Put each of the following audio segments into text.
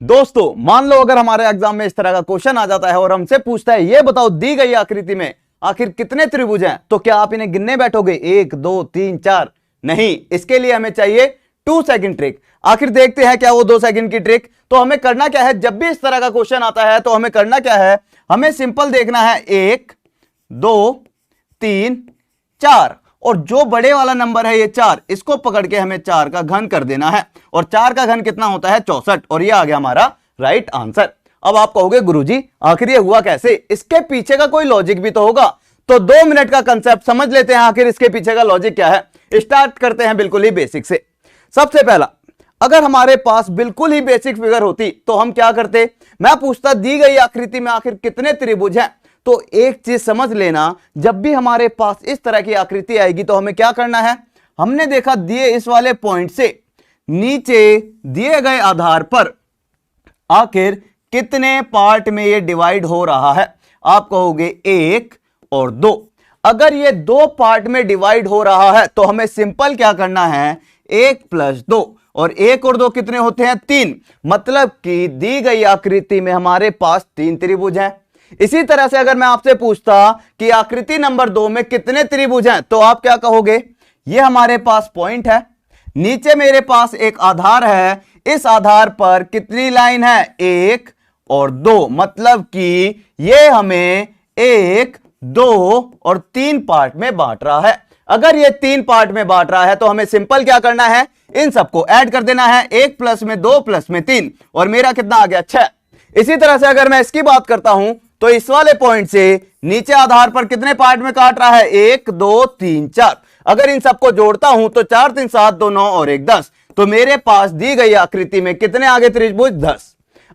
दोस्तों मान लो अगर हमारे एग्जाम में इस तरह का क्वेश्चन आ जाता है और हमसे पूछता है ये बताओ दी गई आकृति में आखिर कितने त्रिभुज हैं, तो क्या आप इन्हें गिनने बैठोगे 1 2 3 4? नहीं, इसके लिए हमें चाहिए 2 सेकंड ट्रिक। आखिर देखते हैं क्या वो 2 सेकंड की ट्रिक। तो हमें करना क्या है, जब भी इस तरह का क्वेश्चन आता है तो हमें करना क्या है, हमें सिंपल देखना है 1 2 3 4 और जो बड़े वाला नंबर है ये 4, इसको पकड़ के हमें 4 का घन कर देना है और 4 का घन कितना होता है 64 और ये आ गया हमारा राइट आंसर। अब आप कहोगे गुरुजी आखिर ये हुआ कैसे, इसके पीछे का कोई लॉजिक भी तो होगा। तो 2 मिनट का कंसेप्ट समझ लेते हैं आखिर इसके पीछे का लॉजिक क्या है। स्टार्ट करते हैं बिल्कुल ही बेसिक से। सबसे पहला, अगर हमारे पास बिल्कुल ही बेसिक फिगर होती तो हम क्या करते, मैं पूछता दी गई आकृति में आखिर कितने त्रिभुज हैं। तो एक चीज समझ लेना, जब भी हमारे पास इस तरह की आकृति आएगी तो हमें क्या करना है, हमने देखा दिए इस वाले पॉइंट से नीचे दिए गए आधार पर आखिर कितने पार्ट में ये डिवाइड हो रहा है। आप कहोगे 1 और 2। अगर ये 2 पार्ट में डिवाइड हो रहा है तो हमें सिंपल क्या करना है, 1 + 2 और 1 और 2 कितने होते हैं 3। मतलब कि दी गई आकृति में हमारे पास 3 त्रिभुज हैं। इसी तरह से अगर मैं आपसे पूछता कि आकृति नंबर 2 में कितने त्रिभुज हैं, तो आप क्या कहोगे, ये हमारे पास पॉइंट है, नीचे मेरे पास एक आधार है, इस आधार पर कितनी लाइन है 1 और 2। मतलब कि ये हमें 1 2 और 3 पार्ट में बांट रहा है। अगर ये 3 पार्ट में बांट रहा है तो हमें सिंपल क्या करना है, इन सबको ऐड कर देना है, 1 + में 2 + में 3 और मेरा कितना आ गया 6। इसी तरह से अगर मैं इसकी बात करता हूं तो इस वाले पॉइंट से नीचे आधार पर कितने पार्ट में काट रहा है, 1 2 3 4। अगर इन सबको जोड़ता हूं तो 4 3 7 2 9 और 1 10। तो मेरे पास दी गई आकृति में कितने आगे त्रिभुज 10।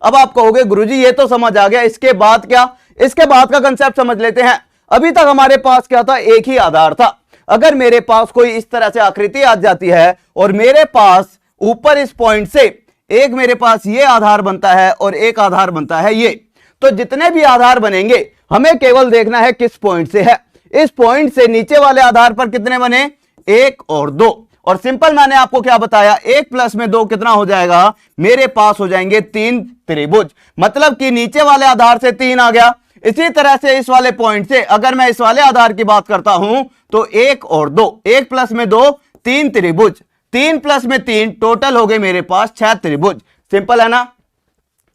अब आप कहोगे गुरुजी ये तो समझ आ गया, इसके बाद क्या, इसके बाद का कंसेप्ट समझ लेते हैं। अभी तक हमारे पास क्या था, एक ही आधार था। अगर मेरे पास कोई इस तरह से आकृति आ जाती है और मेरे पास ऊपर इस पॉइंट से एक मेरे पास ये आधार बनता है और एक आधार बनता है ये, तो जितने भी आधार बनेंगे हमें केवल देखना है किस पॉइंट से है। इस पॉइंट से नीचे वाले आधार पर कितने बने, 1 और 2। और सिंपल मैंने आपको क्या बताया, 1 + में 2 कितना हो जाएगा, मेरे पास हो जाएंगे 3 त्रिभुज। मतलब कि नीचे वाले आधार से 3 आ गया। इसी तरह से इस वाले पॉइंट से अगर मैं इस वाले आधार की बात करता हूं तो 1 और 2, 1 + में 2 3 त्रिभुज, 3 + में 3 टोटल हो गए मेरे पास 6 त्रिभुज। सिंपल है ना।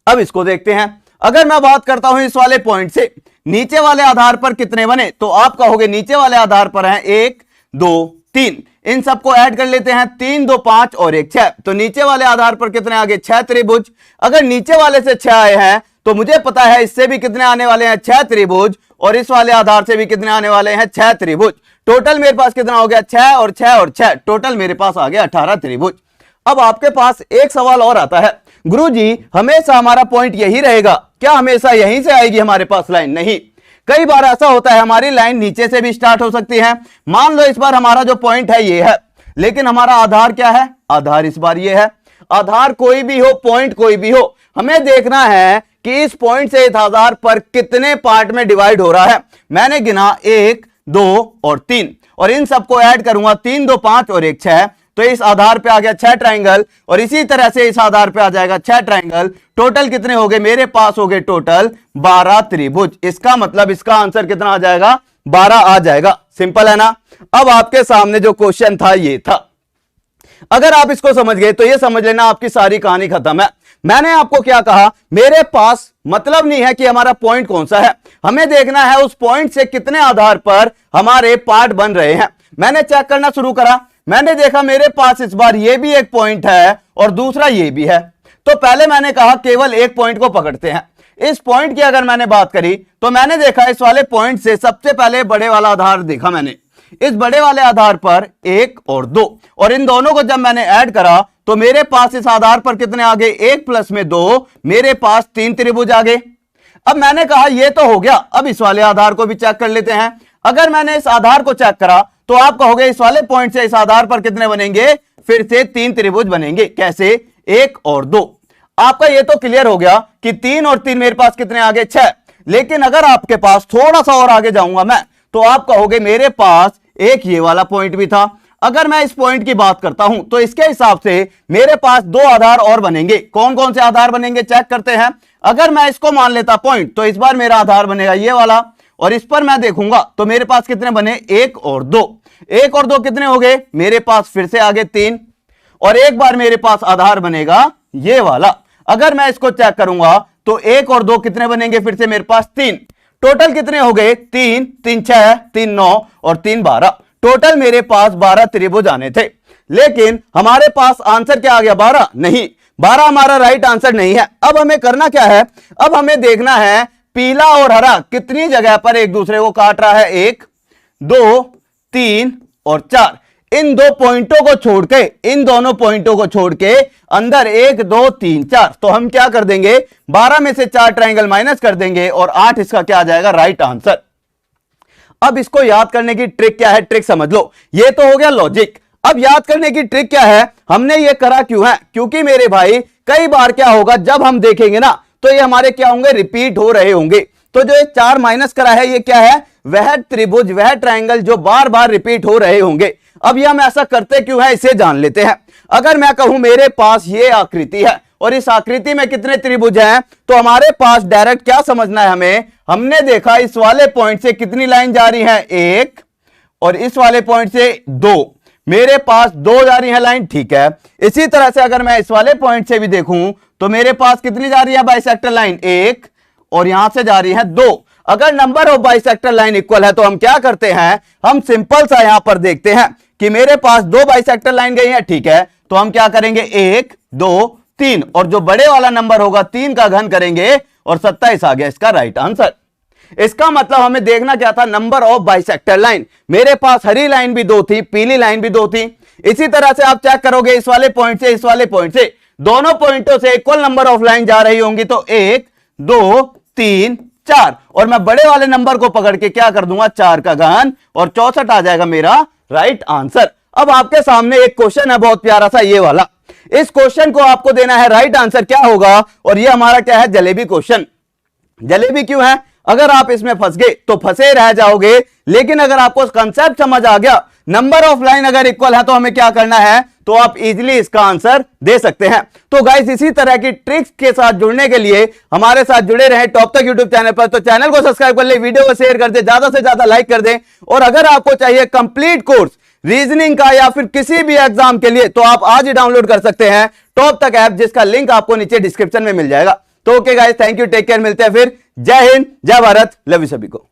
अब इसको देखते हैं। अगर मैं बात करता हूं इस वाले पॉइंट से नीचे वाले आधार पर कितने बने, तो आप कहोगे नीचे वाले आधार पर हैं 1 2 3। इन सबको ऐड कर लेते हैं, 3 2 5 और 1 6। तो नीचे वाले आधार पर कितने आगे 6 त्रिभुज। अगर नीचे वाले से 6 आए हैं तो मुझे पता है इससे भी कितने आने वाले हैं 6 त्रिभुज और इस वाले आधार से भी कितने आने वाले हैं 6 त्रिभुज। टोटल मेरे पास कितना हो गया 6 और 6 और 6, टोटल मेरे पास आ गया 18 त्रिभुज। अब आपके पास एक सवाल और आता है, गुरुजी हमेशा हमारा पॉइंट यही रहेगा क्या, हमेशा यहीं से आएगी हमारे पास लाइन? नहीं, कई बार ऐसा होता है हमारी लाइन नीचे से भी स्टार्ट हो सकती है। मान लो इस बार हमारा जो पॉइंट है ये है, लेकिन हमारा आधार क्या है, आधार इस बार ये है। आधार कोई भी हो, पॉइंट कोई भी हो, हमें देखना है कि इस पॉइंट से इस आधार पर कितने पार्ट में डिवाइड हो रहा है। मैंने गिना 1 2 और 3 और इन सबको ऐड करूंगा, 3 2 5 और 1 6। तो इस आधार पे आ गया 6 ट्राइंगल और इसी तरह से इस आधार पे आ जाएगा 6 ट्राइंगल। टोटल कितने हो गए मेरे पास, हो गए टोटल 12 त्रिभुज। इसका मतलब इसका आंसर कितना आ जाएगा, 12 आ जाएगा। सिंपल है ना। अब आपके सामने जो क्वेश्चन था ये था, अगर आप इसको समझ गए तो ये समझ लेना आपकी सारी कहानी खत्म है। मैंने आपको क्या कहा, मेरे पास मतलब नहीं है कि हमारा पॉइंट कौन सा है, हमें देखना है उस पॉइंट से कितने आधार पर हमारे पार्ट बन रहे हैं। मैंने चेक करना शुरू करा, मैंने देखा मेरे पास इस बार ये भी एक पॉइंट है और दूसरा ये भी है। तो पहले मैंने कहा केवल एक पॉइंट को पकड़ते हैं। इस पॉइंट की अगर मैंने बात करी तो मैंने देखा इस वाले पॉइंट से सबसे पहले बड़े वाला आधार देखा मैंने, इस बड़े वाले आधार पर 1 और 2 और इन दोनों को जब मैंने ऐड करा तो मेरे पास इस आधार पर कितने आ गए, 1 + में 2 मेरे पास 3 त्रिभुज आ गए। अब मैंने कहा ये तो हो गया, अब इस वाले आधार को भी चेक कर लेते हैं। अगर मैंने इस आधार को चेक करा तो आप कहोगे इस वाले पॉइंट से इस आधार पर कितने बनेंगे, फिर से 3 त्रिभुज बनेंगे। कैसे, 1 और 2। आपका ये तो क्लियर हो गया कि 3 और 3 मेरे पास कितने आगे 6। लेकिन अगर आपके पास थोड़ा सा और आगे जाऊंगा मैं तो आप कहोगे मेरे पास एक ये वाला पॉइंट भी था। अगर मैं इस पॉइंट की बात करता हूं तो इसके हिसाब से मेरे पास दो आधार और बनेंगे। कौन कौन से आधार बनेंगे चेक करते हैं। अगर मैं इसको मान लेता पॉइंट तो इस बार मेरा आधार बनेगा ये वाला, और इस पर मैं देखूंगा तो मेरे पास कितने बने, एक और दो। एक और दो कितने हो गए, मेरे पास फिर से आगे तीन, और एक बार मेरे पास आधार बनेगा ये वाला। अगर मैं इसको चेक करूंगा तो एक और दो कितने बनेंगे, फिर से मेरे पास तीन। टोटल कितने हो गए, तीन, तीन 6, 3 9 और 3 12। टोटल मेरे पास 12 त्रिभुज आने थे, लेकिन हमारे पास आंसर क्या आ गया, 12 नहीं, 12 हमारा राइट आंसर नहीं है। अब हमें करना क्या है, अब हमें देखना है पीला और हरा कितनी जगह पर एक दूसरे को काट रहा है, 1 2 3 और 4। इन दो पॉइंटों को छोड़ के, इन दोनों पॉइंटों को छोड़ के अंदर 1 2 3 4, तो हम क्या कर देंगे, 12 में से 4 ट्रायंगल माइनस कर देंगे और 8 इसका क्या आ जाएगा, राइट आंसर। अब इसको याद करने की ट्रिक क्या है, ट्रिक समझ लो। ये तो हो गया लॉजिक। अब याद करने की ट्रिक क्या है, हमने ये करा क्यों है, क्योंकि मेरे भाई कई बार क्या होगा, जब हम देखेंगे ना तो ये हमारे क्या होंगे, रिपीट हो रहे होंगे। तो जो ये 4 माइनस करा है ये क्या है, वह त्रिभुज, वह ट्रायंगल जो बार बार रिपीट हो रहे होंगे। अब ये हम ऐसा करते क्यों है, इसे जान लेते हैं। अगर मैं कहूं मेरे पास ये आकृति है और इस आकृति में कितने त्रिभुज हैं, तो हमारे पास डायरेक्ट क्या समझना है हमें, हमने देखा इस वाले पॉइंट से कितनी लाइन जा रही है, 1, और इस वाले पॉइंट से 2, मेरे पास 2 जा रही है लाइन, ठीक है। इसी तरह से अगर मैं इस वाले पॉइंट से भी देखूं तो मेरे पास कितनी जा रही है बाइसेक्टर लाइन, 1, और यहां से जा रही है 2। अगर number of bisector line equal है तो हम क्या करते हैं, हम सिंपल सा यहां पर देखते हैं कि मेरे पास 2 बाइसेक्टर लाइन गई है, ठीक है। तो हम क्या करेंगे, 1 2 3, और जो बड़े वाला नंबर होगा 3 का घन करेंगे और 27 आ गया इसका राइट आंसर। इसका मतलब हमें देखना क्या था, नंबर ऑफ बाइसेक्टर लाइन। मेरे पास हरी लाइन भी 2 थी, पीली लाइन भी 2 थी। इसी तरह से आप चेक करोगे इस वाले पॉइंट से इस वाले पॉइंट से, दोनों पॉइंटों से इक्वल नंबर ऑफ लाइन जा रही होंगी, तो 1 2 3 4, और मैं बड़े वाले नंबर को पकड़ के क्या कर दूंगा, 4 का घन, और 64 आ जाएगा मेरा राइट आंसर। अब आपके सामने एक क्वेश्चन है बहुत प्यारा सा, ये वाला। इस क्वेश्चन को आपको देना है राइट आंसर क्या होगा, और ये हमारा क्या है, जलेबी क्वेश्चन। जलेबी क्यों है, अगर आप इसमें फंस गए तो फंसे रह जाओगे, लेकिन अगर आपको कंसेप्ट समझ आ गया, नंबर ऑफ लाइन अगर इक्वल है तो हमें क्या करना है, तो आप इजीली इसका आंसर दे सकते हैं। तो गाइस इसी तरह की ट्रिक्स के साथ जुड़ने के लिए हमारे साथ जुड़े रहे टॉप तक यूट्यूब चैनल पर। तो चैनल को सब्सक्राइब कर ले, वीडियो को शेयर कर दे, ज्यादा से ज्यादा लाइक कर दे, और अगर आपको चाहिए कंप्लीट कोर्स रीजनिंग का या फिर किसी भी एग्जाम के लिए, तो आप आज ही डाउनलोड कर सकते हैं टॉप तक ऐप, जिसका लिंक आपको नीचे डिस्क्रिप्शन में मिल जाएगा। तो okay guys, thank you, take care, मिलते हैं फिर। जय हिंद, जय भारत, लव यू सभी को।